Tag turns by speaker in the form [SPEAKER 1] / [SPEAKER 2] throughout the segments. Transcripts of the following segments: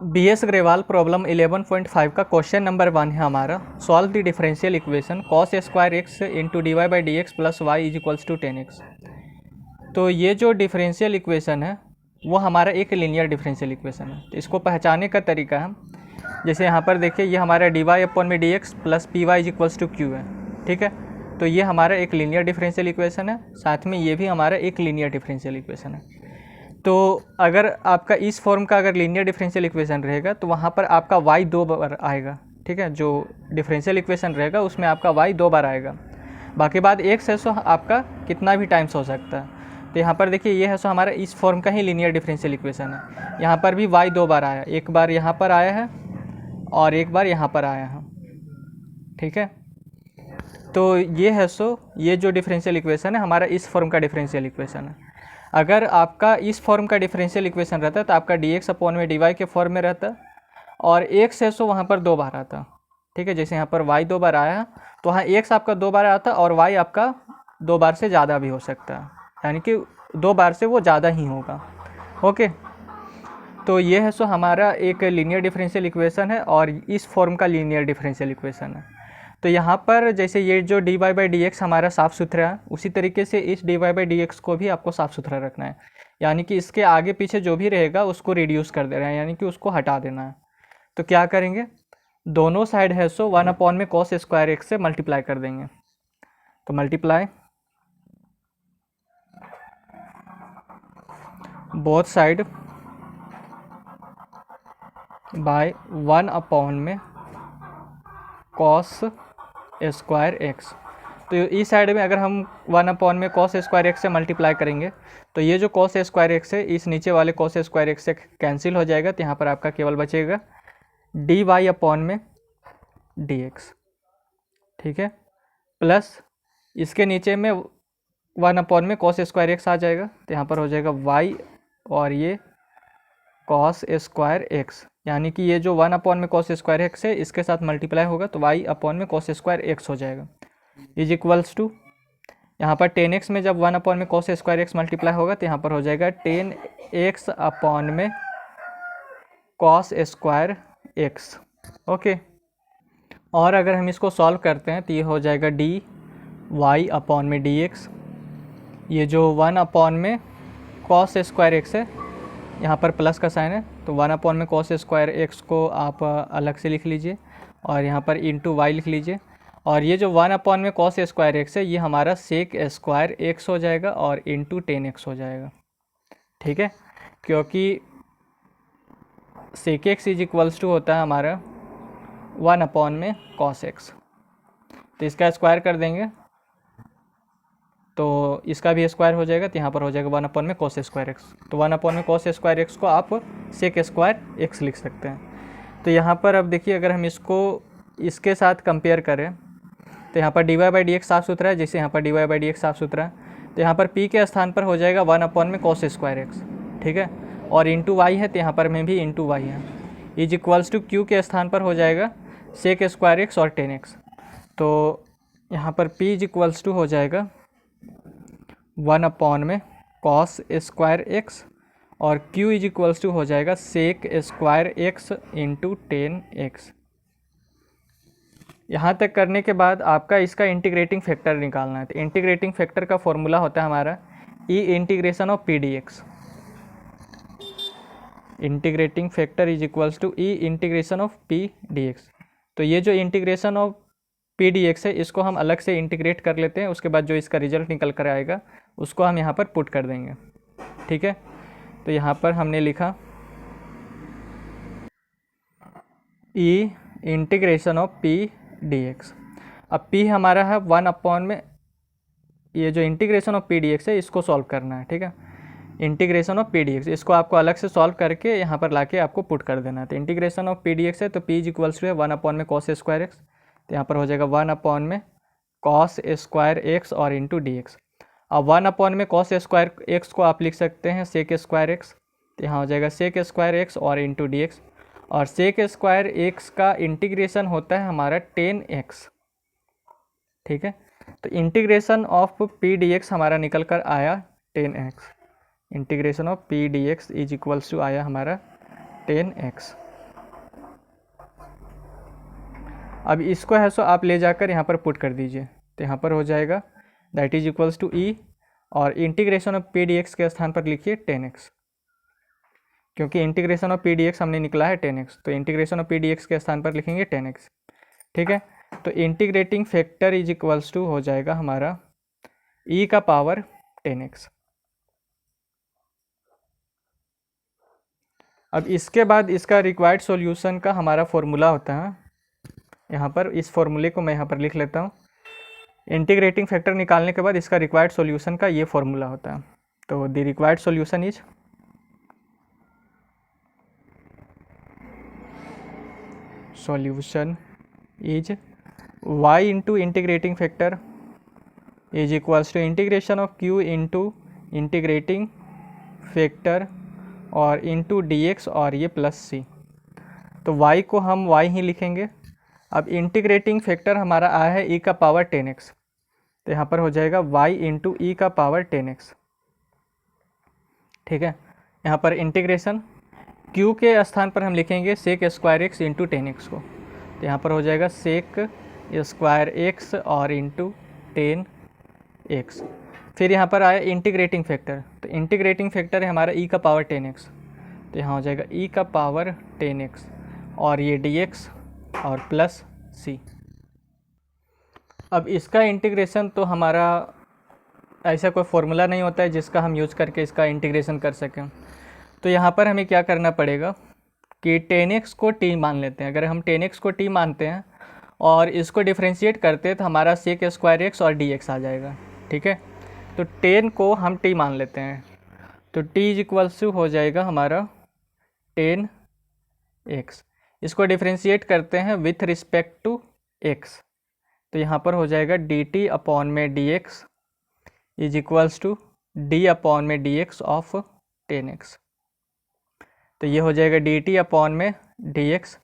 [SPEAKER 1] B S Grewal problem 11.5 का question number 1 है हमारा। Solve the differential equation cos square x into d y by d x plus y is equals to 10x। तो ये जो differential equation है वो हमारा एक लीनियर डिफरेंशियल इक्वेशन है। तो इसको पहचानने का तरीका है, जैसे यहाँ पर देखिए ये हमारा डी वाई अपॉन में d x plus p y is equals to q है, ठीक है। तो ये हमारा एक लीनियर डिफरेंशियल इक्वेशन है, साथ में ये भी हमारा एक लीनियर डिफरेंशियल इक्वेशन है। तो अगर आपका इस फॉर्म का अगर लीनियर डिफरेंशियल इक्वेशन रहेगा तो वहाँ पर आपका y 2 बार आएगा, ठीक है। जो डिफरेंशियल इक्वेशन रहेगा उसमें आपका y 2 बार आएगा। बाकी बात x है सो आपका कितना भी टाइम्स हो सकता है। तो यहाँ पर देखिए ये है सो हमारा इस फॉर्म का ही लीनियर डिफरेंशियल इक्वेशन है। यहाँ पर भी y 2 बार आया, एक बार यहाँ पर आया है और एक बार यहाँ पर आया है, ठीक है। तो ये है सो ये जो डिफरेंशियल इक्वेशन है हमारा इस फॉर्म का डिफरेंशियल इक्वेशन है। अगर आपका इस फॉर्म का डिफरेंशियल इक्वेशन रहता तो आपका डी एक्स अपॉन में डी वाई के फॉर्म में रहता और एक्स है सो वहाँ पर 2 बार आता, ठीक है। जैसे यहाँ पर y 2 बार आया तो वहाँ एक्स आपका 2 बार आता और y आपका 2 बार से ज़्यादा भी हो सकता है, यानी कि 2 बार से वो ज़्यादा ही होगा, ओके। तो ये है सो हमारा एक लीनियर डिफरेंशियल इक्वेशन है और इस फॉर्म का लीनियर डिफरेंशियल इक्वेशन है। तो यहाँ पर जैसे ये जो d y by d x हमारा साफ़ सुथरा है, उसी तरीके से इस d y by d x को भी आपको साफ़ सुथरा रखना है, यानी कि इसके आगे पीछे जो भी रहेगा उसको रिड्यूस कर दे रहे हैं, यानी कि उसको हटा देना है। तो क्या करेंगे, दोनों साइड है सो 1 अपॉन में कॉस स्क्वायर एक्स से मल्टीप्लाई कर देंगे। तो multiply both side by 1 upon में कॉस स्क्वायर एक्स। तो इस साइड में अगर हम 1 अपॉन में कॉस स्क्वायर एक्स से मल्टीप्लाई करेंगे तो ये जो कॉस स्क्वायर एक्स है इस नीचे वाले कॉस स्क्वायर एक्स से कैंसिल हो जाएगा। तो यहाँ पर आपका केवल बचेगा डी वाई अपॉन में डी एक्स, ठीक है, प्लस इसके नीचे में 1 अपॉन में कॉस स्क्वायर एक्स आ जाएगा। तो यहाँ पर हो जाएगा वाई और ये कॉस स्क्वायर एक्स, यानी कि ये जो 1 अपॉन में कॉस स्क्वायर एक्स है इसके साथ मल्टीप्लाई होगा तो y अपॉन में कॉस स्क्वायर एक्स हो जाएगा इज इक्वल्स टू, यहाँ पर 10x में जब 1 अपॉन में कॉस स्क्वायर एक्स मल्टीप्लाई होगा तो यहाँ पर हो जाएगा 10x अपॉन में कॉस स्क्वायर एक्स, ओके। और अगर हम इसको सॉल्व करते हैं तो ये हो जाएगा डी वाई अपॉन में डी एक्स, ये जो 1 अपॉन में कॉस स्क्वायर एक्स है यहाँ पर प्लस का साइन है तो 1 अपॉन में कॉस स्क्वायर एक्स को आप अलग से लिख लीजिए और यहाँ पर इंटू वाई लिख लीजिए। और ये जो 1 अपॉन में कॉस स्क्वायर एक्स है ये हमारा सेक स्क्वायर एक्स हो जाएगा और इंटू 10x हो जाएगा, ठीक है, क्योंकि sec x is equals to होता है हमारा 1 अपॉन में कॉस एक्स। तो इसका स्क्वायर कर देंगे तो इसका भी स्क्वायर हो जाएगा। तो यहाँ पर हो जाएगा 1 अपॉन में कॉस स्क्वायर एक्स। तो 1 अपॉन में कॉस स्क्वायर एक्स को आप सेक स्क्वायर एक्स लिख सकते हैं। तो यहाँ पर अब देखिए अगर हम इसको इसके साथ कंपेयर करें तो यहाँ पर d y by d x साफ सुथरा है, जैसे यहाँ पर d y by d x साफ सुथरा है। तो यहाँ पर पी के स्थान पर हो जाएगा 1 अपॉन में कॉस स्क्वायर एक्स, ठीक है, और इंटू वाई है तो यहाँ पर में भी इंटू वाई है इज इक्वल्स टू क्यू के स्थान पर हो जाएगा सेक स्क्वायर एक्स और 10x। तो यहाँ पर p इज इक्वल्स टू हो जाएगा 1 अपॉन में कॉस स्क्वायर एक्स और q इज इक्वल्स टू हो जाएगा sec square x into 10x। यहाँ तक करने के बाद आपका इसका इंटीग्रेटिंग फैक्टर निकालना है। तो इंटीग्रेटिंग फैक्टर का फॉर्मूला होता है हमारा E integration of P D X. Integrating factor is equals to E integration of P D X. तो ये जो integration of P D X है इसको हम अलग से इंटीग्रेट कर लेते हैं, उसके बाद जो इसका रिजल्ट निकल कर आएगा उसको हम यहाँ पर पुट कर देंगे, ठीक है। तो यहाँ पर हमने लिखा E integration of P D X. अब p हमारा है 1 अपॉन में, ये जो integration of P D X है इसको सॉल्व करना है, ठीक है। Integration of P D X इसको आपको अलग से सॉल्व करके यहाँ पर लाके आपको पुट कर देना है। तो integration of P D X है तो p इज इक्वल्स टू है 1 अपॉन में कॉस स्क्वायर एक्स। तो यहाँ पर हो जाएगा 1 अपॉन में कॉस स्क्वायर एक्स और इंटू डी एक्स। अब 1 अपॉन में कॉस स्क्वायर एक्स को आप लिख सकते हैं सेक स्क्वायर एक्स। तो यहाँ हो जाएगा सेक स्क्वायर एक्स और इंटू डी एक्स, और सेक स्क्वायर एक्स का इंटीग्रेशन होता है हमारा 10x, ठीक है। तो integration of P D x हमारा निकल कर आया 10x। Integration of P D x is equals to आया हमारा 10x, अब इसको है सो आप ले जाकर यहाँ पर पुट कर दीजिए, तो यहाँ पर हो जाएगा that is equals to e, और integration of P D x के स्थान पर लिखिए 10x, क्योंकि integration of P D x हमने निकला है 10x, तो integration of P D x के स्थान पर लिखेंगे 10x। ठीक है, तो integrating factor is equals to हो जाएगा हमारा e का पावर 10x। अब इसके बाद इसका रिक्वायर्ड सॉल्यूशन का हमारा फॉर्मूला होता है, यहाँ पर इस फॉर्मूले को मैं यहाँ पर लिख लेता हूँ। इंटीग्रेटिंग फैक्टर निकालने के बाद इसका रिक्वायर्ड सॉल्यूशन का ये फॉर्मूला होता है। तो the required solution is y into integrating factor is equals to integration of q into integrating factor और इंटू dx और ये प्लस c। तो y को हम y ही लिखेंगे। अब इंटीग्रेटिंग फैक्टर हमारा आया है e का पावर 10x, तो यहाँ पर हो जाएगा y इंटू ई का पावर 10x। ठीक है, यहाँ पर इंटीग्रेशन q के स्थान पर हम लिखेंगे सेक स्क्वायर एक्स इंटू 10x को, तो यहाँ पर हो जाएगा सेक स्क्वायर एक्स और इंटू 10x। फिर यहाँ पर आया इंटीग्रेटिंग फैक्टर, तो इंटीग्रेटिंग फैक्टर है हमारा e का पावर 10x, तो यहाँ हो जाएगा e का पावर 10x और ये dx और प्लस c। अब इसका इंटीग्रेशन तो हमारा ऐसा कोई फॉर्मूला नहीं होता है जिसका हम यूज़ करके इसका इंटीग्रेशन कर सकें। तो यहाँ पर हमें क्या करना पड़ेगा कि 10x को t मान लेते हैं। अगर हम 10x को t मानते हैं और इसको डिफ्रेंशिएट करते हैं तो हमारा सेक स्क्वायर एक्स और dx आ जाएगा। ठीक है, तो 10 को हम t मान लेते हैं, तो t इज इक्वल्स टू हो जाएगा हमारा 10x। इसको डिफ्रेंशिएट करते हैं विथ रिस्पेक्ट टू x, तो यहाँ पर हो जाएगा dt अपॉन में dx is equals to d upon में dx ऑफ 10x। तो ये हो जाएगा dt अपॉन में dx,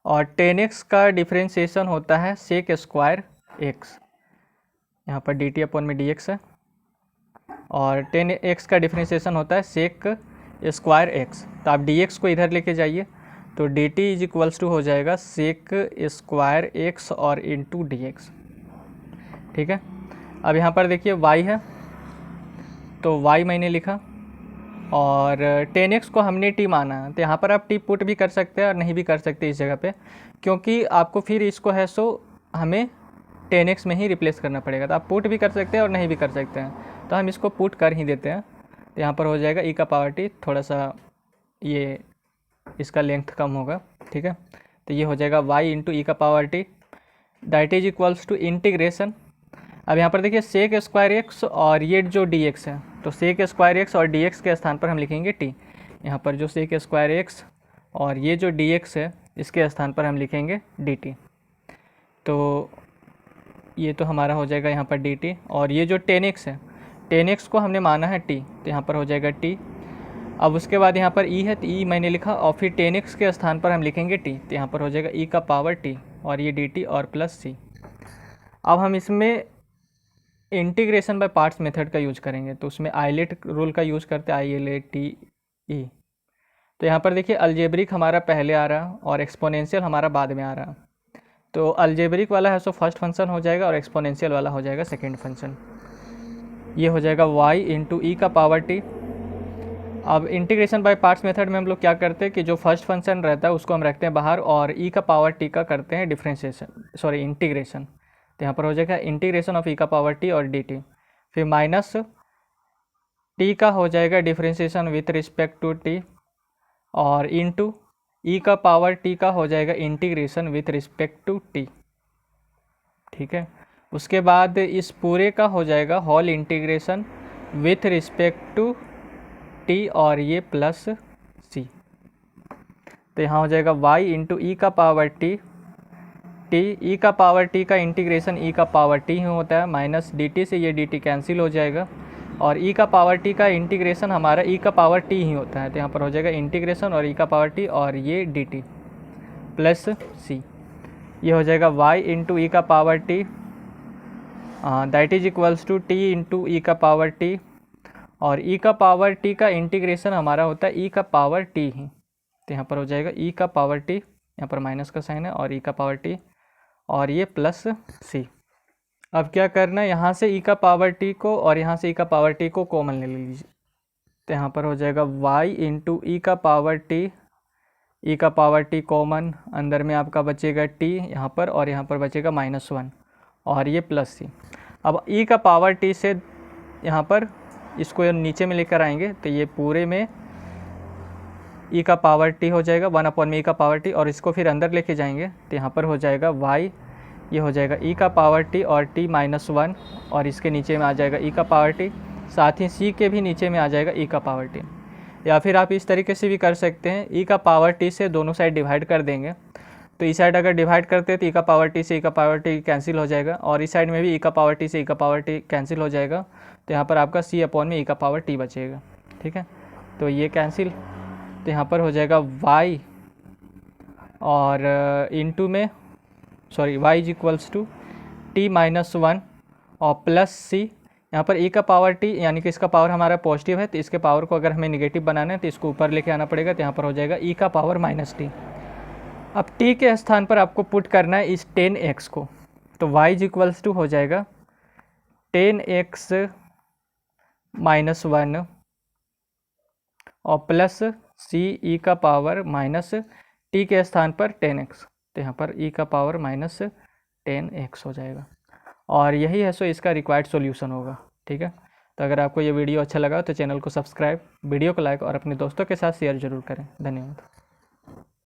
[SPEAKER 1] और 10x का डिफ्रेंशिएशन होता है सेक स्क्वायर x, यहाँ पर dt अपॉन में dx है, और 10x का डिफ्रेंशिएशन होता है सेक स्क्वायर x। तो आप dx को इधर लेके जाइए, तो dt इज इक्वल्स टू हो जाएगा सेक स्क्वायर x और इंटू dx। ठीक है, अब यहाँ पर देखिए y है, तो y मैंने लिखा और 10x को हमने t माना है, तो यहाँ पर आप t पुट भी कर सकते हैं और नहीं भी कर सकते इस जगह पे, क्योंकि आपको फिर इसको है सो हमें 10x में ही रिप्लेस करना पड़ेगा। तो आप पुट भी कर सकते हैं और नहीं भी कर सकते हैं, तो हम इसको पुट कर ही देते हैं। तो यहाँ पर हो जाएगा e का पावर t, थोड़ा सा ये इसका लेंथ कम होगा। ठीक है, तो ये हो जाएगा y इंटू ई का power t that is equals to integration. अब यहाँ पर देखिए सेक स्क्वायर एक्स और ये जो dx है, तो सेक स्क्वायर एक्स और dx के स्थान पर हम लिखेंगे t। यहाँ पर जो सेक स्क्वायर एक्स और ये जो dx है इसके स्थान पर हम लिखेंगे dt। तो ये तो हमारा हो जाएगा यहाँ पर dt, और ये जो 10x है 10x को हमने माना है t, तो यहाँ पर हो जाएगा t। अब उसके बाद यहाँ पर e है, तो e मैंने लिखा और फिर 10x के स्थान पर हम लिखेंगे t, तो यहाँ पर हो जाएगा e का पावर t और ये dt और प्लस c। अब हम इसमें इंटीग्रेशन बाय पार्ट्स मेथड का यूज करेंगे, तो उसमें आइलेट रूल का यूज करते हैं, ILATE। तो यहाँ पर देखिए अलजेब्रिक हमारा पहले आ रहा और एक्सपोनेंशियल हमारा बाद में आ रहा। तो अलजेब्रिक वाला है सो फर्स्ट फंक्शन हो जाएगा और एक्सपोनेंशियल वाला हो जाएगा सेकेंड फंक्शन। ये हो जाएगा y इंटू ई का पावर t। अब इंटीग्रेशन बाय पार्ट्स मेथड में हम लोग क्या करते हैं कि जो फर्स्ट फंक्शन रहता है उसको हम रखते हैं बाहर और e का पावर t का करते हैं डिफ्रेंशिएशन इंटीग्रेशन। तो यहाँ पर हो जाएगा इंटीग्रेशन ऑफ e का पावर t और dt, फिर माइनस t का हो जाएगा differentiation with respect to t और इनटू e का पावर t का हो जाएगा integration with respect to t। ठीक है, उसके बाद इस पूरे का हो जाएगा whole integration with respect to t और ये प्लस c। तो यहाँ हो जाएगा y इंटू ई का पावर t, e का पावर t का इंटीग्रेशन e का पावर t ही होता है, माइनस dt से ये dt कैंसिल हो जाएगा, और e का पावर t का इंटीग्रेशन हमारा e का पावर t ही होता है। तो यहाँ पर हो जाएगा इंटीग्रेशन और e का पावर t और ये dt प्लस c। ये हो जाएगा y इंटू ई का power t that is equals to t into ई का पावर t, और e का पावर t का इंटीग्रेशन हमारा होता है e का पावर t ही। तो यहाँ पर हो जाएगा e का पावर t, यहाँ पर माइनस का साइन है, और e का पावर t और ये प्लस सी। अब क्या करना है, यहाँ से ई का पावर टी को और यहाँ से ई का पावर टी को कॉमन ले लीजिए। तो यहाँ पर हो जाएगा y इंटू ई का पावर टी, ई का पावर टी कॉमन, अंदर में आपका बचेगा t यहाँ पर, और यहाँ पर बचेगा -1 और ये प्लस सी। अब ई का पावर टी से यहाँ पर इसको नीचे में लेकर आएंगे तो ये पूरे में ई का पावर टी हो जाएगा 1 में ई का पावर टी, और इसको फिर अंदर लेके जाएंगे तो यहाँ पर हो जाएगा y, ये हो जाएगा ई का पावर टी और t -1, और इसके नीचे में आ जाएगा ई का पावर टी, साथ ही सी के भी नीचे में आ जाएगा ई का पावर टी। या फिर आप इस तरीके से भी कर सकते हैं, ई का पावर टी से दोनों साइड डिवाइड कर देंगे। तो इस साइड अगर डिवाइड करते हैं तो ई का पावर टी से ई का पावर टी कैंसिल हो जाएगा, और इस साइड में भी ई का पावर टी से ई का पावर टी कैंसिल हो जाएगा। तो यहाँ पर आपका सी अपॉन में ई का पावर टी बचेगा। ठीक है, तो ये कैंसिल, तो यहाँ पर हो जाएगा y और इनटू में sorry y is equals to t -1 और प्लस सी। यहाँ पर e का पावर t यानी कि इसका पावर हमारा पॉजिटिव है, तो इसके पावर को अगर हमें निगेटिव बनाना है तो इसको ऊपर लेके आना पड़ेगा। तो यहाँ पर हो जाएगा e का पावर -t। अब t के स्थान पर आपको पुट करना है इस 10x को, तो y इज इक्वल्स टू हो जाएगा 10x -1 और प्लस सी ई का पावर माइनस टी के स्थान पर 10x, तो यहाँ पर ई का पावर -10x हो जाएगा। और यही है सो इसका रिक्वायर्ड सॉल्यूशन होगा। ठीक है, तो अगर आपको ये वीडियो अच्छा लगा तो चैनल को सब्सक्राइब, वीडियो को लाइक और अपने दोस्तों के साथ शेयर जरूर करें। धन्यवाद।